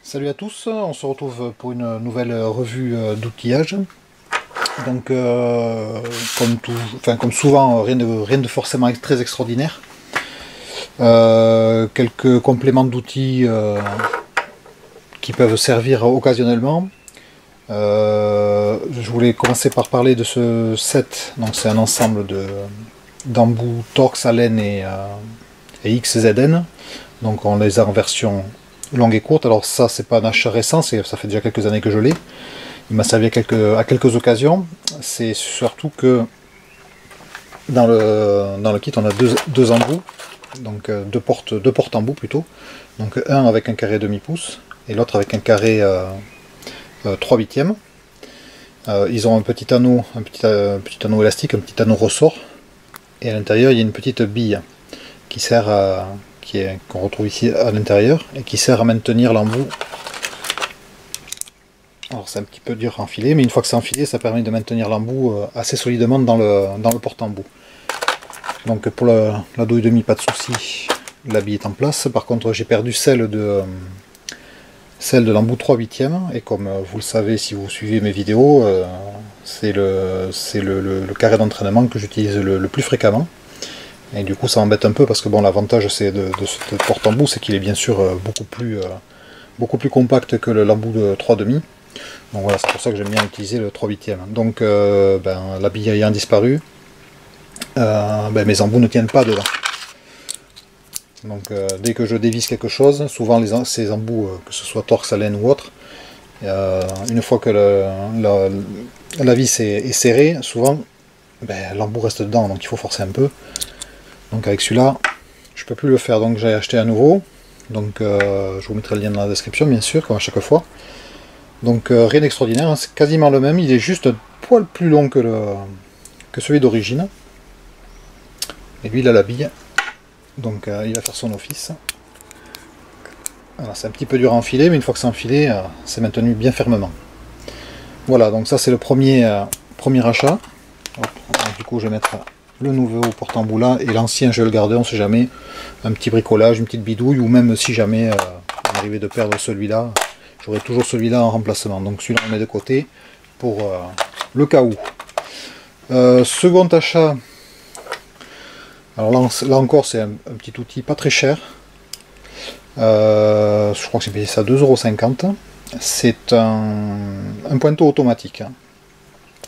Salut à tous, on se retrouve pour une nouvelle revue d'outillage. Donc, comme souvent, rien de forcément très extraordinaire. Quelques compléments d'outils qui peuvent servir occasionnellement. Je voulais commencer par parler de ce set. Donc, c'est un ensemble d'embouts Torx, Allen et XZN. Donc, on les a en version longue et courte. Alors ça, c'est pas un achat récent, ça fait déjà quelques années que je l'ai. Il m'a servi à quelques occasions. C'est surtout que dans le kit, on a deux embouts, donc deux portes embouts plutôt. Donc un avec un carré demi-pouce et l'autre avec un carré 3/8. Ils ont un petit anneau élastique, un petit anneau ressort. Et à l'intérieur, il y a une petite bille qui sert à qu'on retrouve ici à l'intérieur et qui sert à maintenir l'embout. Alors c'est un petit peu dur à enfiler, mais une fois que c'est enfilé, ça permet de maintenir l'embout assez solidement dans le porte-embout. Donc pour la douille demi, pas de souci, la bille est en place. Par contre, j'ai perdu celle de l'embout 3/8, et comme vous le savez si vous suivez mes vidéos, c'est le carré d'entraînement que j'utilise le plus fréquemment. Et du coup ça m'embête un peu parce que bon, l'avantage de ce porte-embout, c'est qu'il est bien sûr beaucoup plus compact que l'embout de 3/2. Donc voilà, c'est pour ça que j'aime bien utiliser le 3/8. Donc la bille ayant disparu, mes embouts ne tiennent pas dedans. Donc dès que je dévisse quelque chose, souvent ces embouts, que ce soit Torx, Allen ou autre, une fois que la vis est serrée, souvent l'embout reste dedans, donc il faut forcer un peu. Donc avec celui-là, je peux plus le faire, donc j'ai acheté un nouveau. Donc je vous mettrai le lien dans la description, bien sûr, comme à chaque fois. Donc rien d'extraordinaire, hein, c'est quasiment le même, il est juste un poil plus long que celui d'origine. Et lui il a la bille, donc il va faire son office. Voilà, c'est un petit peu dur à enfiler, mais une fois que c'est enfilé, c'est maintenu bien fermement. Voilà, donc ça c'est le premier achat. Hop, du coup je vais mettre le nouveau porte-embout là, et l'ancien je vais le garder, on sait jamais, un petit bricolage, une petite bidouille, ou même si jamais on arrivait de perdre celui-là, j'aurai toujours celui-là en remplacement. Donc celui-là on met de côté pour le cas où. Second achat, alors là encore c'est un petit outil pas très cher. Je crois que j'ai payé ça 2,50 €. C'est un pointeau automatique.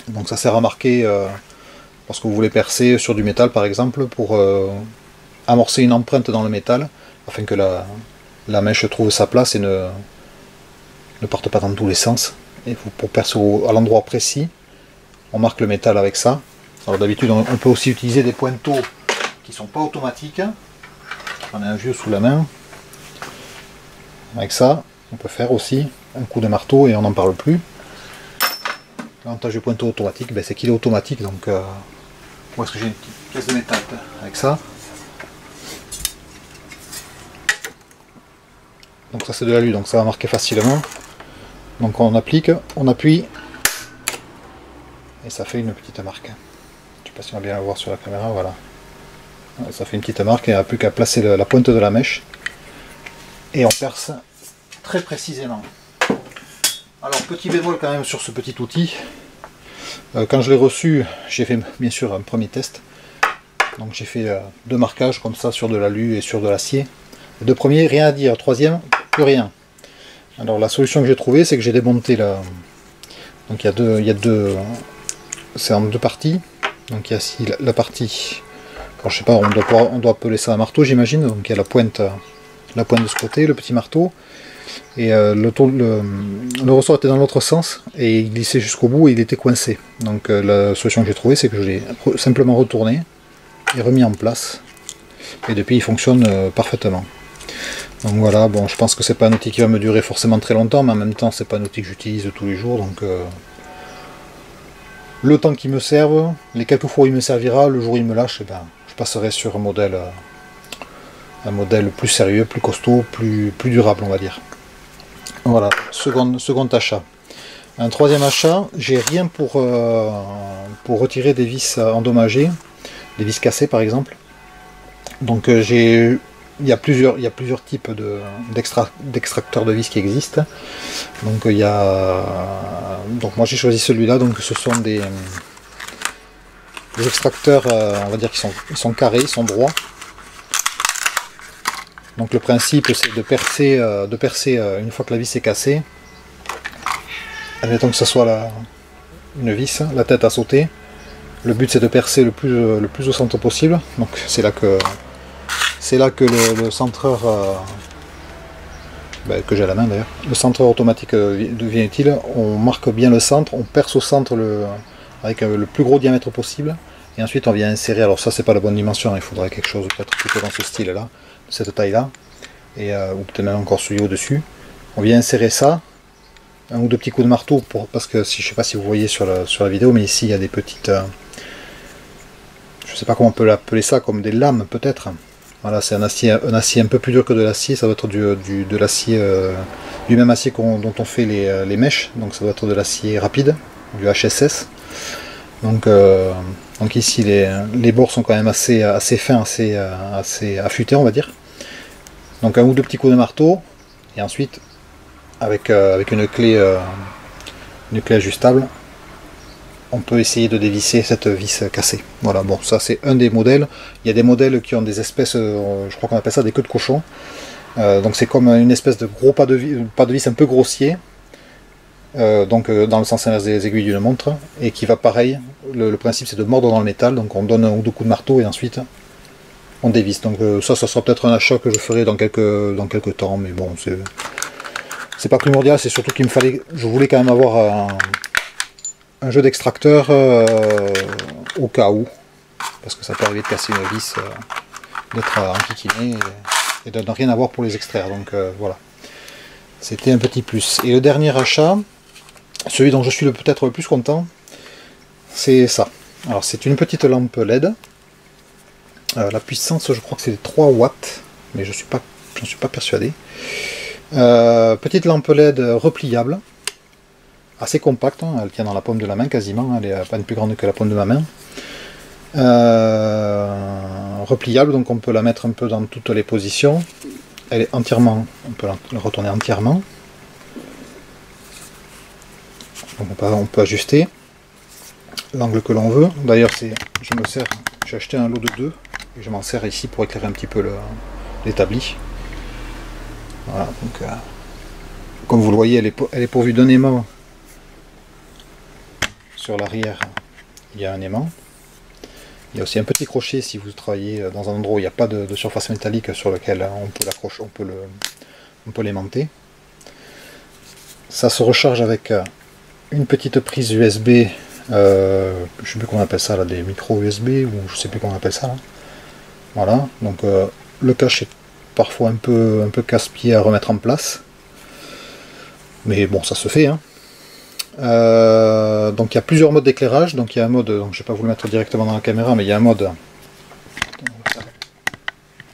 Donc ça sert à marquer lorsque vous voulez percer sur du métal par exemple, pour amorcer une empreinte dans le métal, afin que la mèche trouve sa place et ne parte pas dans tous les sens. Et pour percer à l'endroit précis, on marque le métal avec ça. Alors d'habitude on peut aussi utiliser des pointeaux qui sont pas automatiques. J'en ai un vieux sous la main. Avec ça, on peut faire aussi un coup de marteau et on n'en parle plus. L'avantage du pointeau automatique, c'est qu'il est automatique, donc où est-ce que j'ai une petite pièce de métal avec ça. Donc ça c'est de l'alu, donc ça va marquer facilement. Donc on applique, on appuie, et ça fait une petite marque. Je ne sais pas si on va bien la voir sur la caméra, voilà. Ça fait une petite marque, et il n'y a plus qu'à placer la pointe de la mèche. Et on perce très précisément. Alors petit bémol quand même sur ce petit outil. Quand je l'ai reçu, j'ai fait bien sûr un premier test. Donc j'ai fait deux marquages comme ça sur de l'alu et sur de l'acier. Les deux premiers, rien à dire. Troisième, plus rien. Alors la solution que j'ai trouvée, c'est que j'ai démonté la. Donc il y a deux. C'est en deux parties. Donc il y a ici la partie. Alors je sais pas, on doit appeler ça un marteau, j'imagine. Donc il y a la pointe de ce côté, le petit marteau. Et le ressort était dans l'autre sens et il glissait jusqu'au bout et il était coincé. Donc la solution que j'ai trouvée, c'est que je l'ai simplement retourné et remis en place. Et depuis il fonctionne parfaitement. Donc voilà, bon, je pense que c'est pas un outil qui va me durer forcément très longtemps, mais en même temps c'est pas un outil que j'utilise tous les jours. Donc le temps qu'il me serve, les quelques fois où il me servira, le jour où il me lâche, je passerai sur un modèle plus sérieux, plus costaud, plus durable, on va dire. Voilà, second achat. Un troisième achat, j'ai rien pour retirer des vis endommagées, des vis cassées par exemple. Donc j'ai il y a plusieurs types d'extracteurs de vis qui existent. Donc donc moi j'ai choisi celui-là. Donc ce sont des extracteurs, on va dire qu'ils sont carrés, ils sont droits. Donc le principe c'est de percer une fois que la vis est cassée. Admettons que ce soit une vis, la tête a sauté. Le but c'est de percer le plus au centre possible. Donc c'est là que le centreur, que j'ai à la main d'ailleurs, le centreur automatique devient utile. On marque bien le centre, on perce au centre avec le plus gros diamètre possible. Et ensuite on vient insérer, alors ça c'est pas la bonne dimension, il faudrait quelque chose peut-être plutôt dans ce style là, de cette taille là, ou peut-être même encore celui au-dessus. On vient insérer ça, un ou deux petits coups de marteau, parce que je sais pas si vous voyez sur la vidéo, mais ici il y a des petites, je sais pas comment on peut l'appeler ça, comme des lames peut-être. Voilà, c'est un acier un peu plus dur que de l'acier, ça doit être de l'acier, du même acier dont on fait les mèches, donc ça doit être de l'acier rapide, du HSS. Donc ici les bords sont quand même assez fins, assez affûtés on va dire. Donc un ou deux petits coups de marteau, et ensuite avec une clé ajustable, on peut essayer de dévisser cette vis cassée. Voilà, bon, ça c'est un des modèles. Il y a des modèles qui ont des espèces, je crois qu'on appelle ça des queues de cochon. Donc c'est comme une espèce de gros pas de vis un peu grossier, dans le sens inverse des aiguilles d'une montre, et qui va pareil. Le principe c'est de mordre dans le métal, donc on donne un ou deux coups de marteau et ensuite on dévisse. Donc ça sera peut-être un achat que je ferai dans quelques temps, mais bon, c'est pas primordial, c'est surtout je voulais quand même avoir un jeu d'extracteur au cas où, parce que ça peut arriver de casser une vis, d'être enquiquiné et de ne rien avoir pour les extraire. Donc voilà, c'était un petit plus. Et le dernier achat, celui dont je suis peut-être le plus content, c'est ça. Alors c'est une petite lampe LED. La puissance, je crois que c'est 3 watts, mais j'en suis pas persuadé. Petite lampe LED repliable, assez compacte, hein, elle tient dans la paume de la main quasiment, elle est à peine plus grande que la paume de ma main. Repliable, donc on peut la mettre un peu dans toutes les positions. Elle est entièrement, on peut la retourner entièrement. Donc on peut ajuster l'angle que l'on veut. D'ailleurs j'ai acheté un lot de 2 et je m'en sers ici pour éclairer un petit peu l'établi. Voilà, donc comme vous le voyez, elle est pourvue d'un aimant. Sur l'arrière, il y a un aimant. Il y a aussi un petit crochet si vous travaillez dans un endroit où il n'y a pas de surface métallique sur lequel on peut l'accrocher, on peut l'aimanter. Ça se recharge avec une petite prise USB, je sais plus comment on appelle ça là, des micro USB, ou je sais plus comment on appelle ça là. Voilà, donc le cache est parfois un peu casse-pied à remettre en place, mais bon, ça se fait, hein. Donc il y a plusieurs modes d'éclairage. Donc il y a un mode, donc je vais pas vous le mettre directement dans la caméra, mais il y a un mode,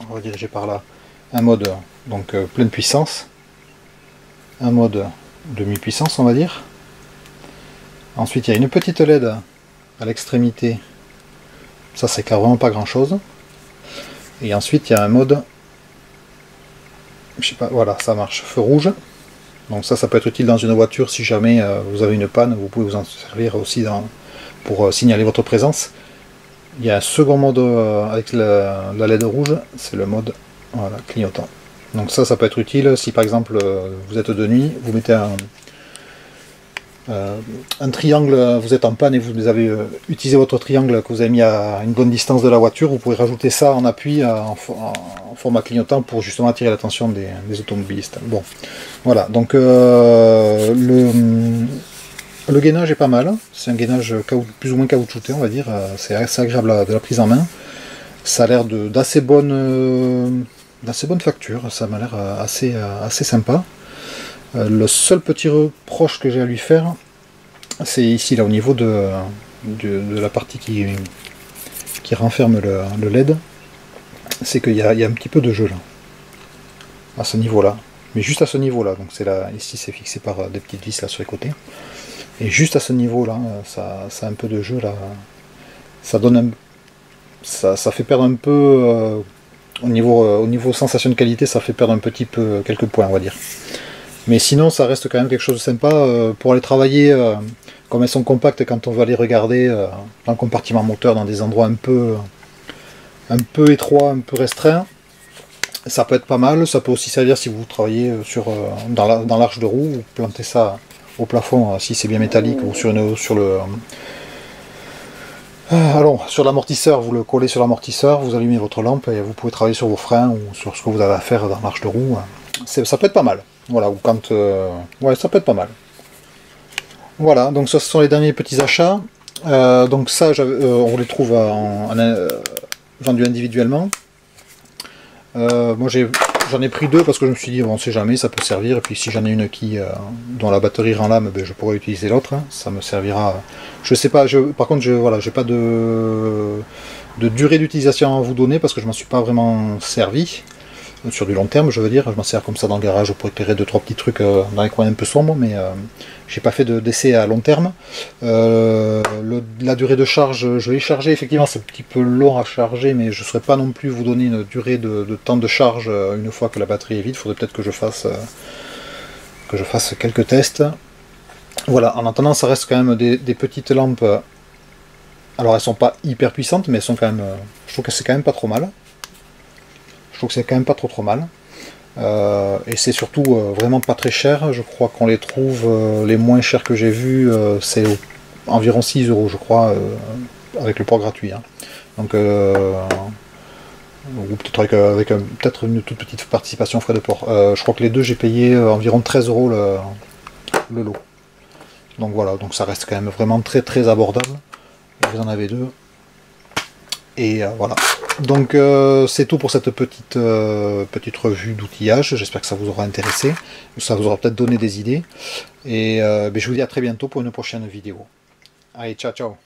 on va diriger par là, un mode donc pleine puissance, un mode demi-puissance on va dire. Ensuite il y a une petite LED à l'extrémité, ça c'est vraiment pas grand chose. Et ensuite il y a un mode, je sais pas, voilà, ça marche, feu rouge. Donc ça peut être utile dans une voiture si jamais vous avez une panne, vous pouvez vous en servir aussi pour signaler votre présence. Il y a un second mode avec la LED rouge, c'est le mode, voilà, clignotant. Donc ça peut être utile si par exemple vous êtes de nuit, vous mettez un triangle, vous êtes en panne et vous avez utilisé votre triangle que vous avez mis à une bonne distance de la voiture, vous pouvez rajouter ça en appui en format clignotant pour justement attirer l'attention des automobilistes. Bon, voilà, donc le gainage est pas mal, c'est un gainage plus ou moins caoutchouté on va dire, c'est assez agréable de la prise en main, ça a l'air d'assez bonne facture, ça m'a l'air assez sympa. Le seul petit reproche que j'ai à lui faire, c'est ici là au niveau de la partie qui renferme le LED, c'est qu'il y a un petit peu de jeu là, à ce niveau là, mais juste à ce niveau là, donc c'est là, ici c'est fixé par des petites vis là sur les côtés, et juste à ce niveau là, ça a un peu de jeu là, ça donne ça fait perdre un peu au niveau sensation de qualité, ça fait perdre un petit peu quelques points, on va dire. Mais sinon, ça reste quand même quelque chose de sympa pour aller travailler. Comme elles sont compactes, quand on va les regarder dans le compartiment moteur, dans des endroits un peu étroits, un peu restreints, ça peut être pas mal. Ça peut aussi servir si vous travaillez dans l'arche de roue, vous plantez ça au plafond si c'est bien métallique, ou sur l'amortisseur, vous le collez sur l'amortisseur, vous allumez votre lampe et vous pouvez travailler sur vos freins ou sur ce que vous avez à faire dans l'arche de roue. Ça peut être pas mal. Voilà, ou quand... ouais, ça peut être pas mal. Voilà, donc ça, ce sont les derniers petits achats. Donc ça, on les trouve vendus individuellement. Moi j'en ai pris 2 parce que je me suis dit, bon, on sait jamais, ça peut servir. Et puis si j'en ai une dont la batterie rend l'âme, ben, je pourrais utiliser l'autre. Hein. Ça me servira. Je sais pas, par contre, voilà, j'ai pas de durée d'utilisation à vous donner parce que je m'en suis pas vraiment servi. Sur du long terme, je veux dire, je m'en sers comme ça dans le garage pour éclairer 2-3 petits trucs dans les coins un peu sombres, mais j'ai pas fait d'essai à long terme. La durée de charge, je l'ai chargé, effectivement c'est un petit peu long à charger, mais je ne saurais pas non plus vous donner une durée de temps de charge une fois que la batterie est vide. Il faudrait peut-être que je fasse quelques tests. Voilà, en attendant, ça reste quand même des petites lampes. Alors elles sont pas hyper puissantes, mais elles sont quand même. Je trouve que c'est quand même pas trop mal. Je trouve que c'est quand même pas trop mal. Et c'est surtout vraiment pas très cher. Je crois qu'on les trouve les moins chers que j'ai vus, c'est environ 6 €, je crois, avec le port gratuit. Hein. Donc, ou peut-être avec peut-être une toute petite participation frais de port. Je crois que les deux, j'ai payé environ 13 € le lot. Donc voilà, donc ça reste quand même vraiment très très abordable. Vous en avez 2. Et voilà. Donc c'est tout pour cette petite revue d'outillage. J'espère que ça vous aura intéressé. Ça vous aura peut-être donné des idées. Et je vous dis à très bientôt pour une prochaine vidéo. Allez, ciao ciao.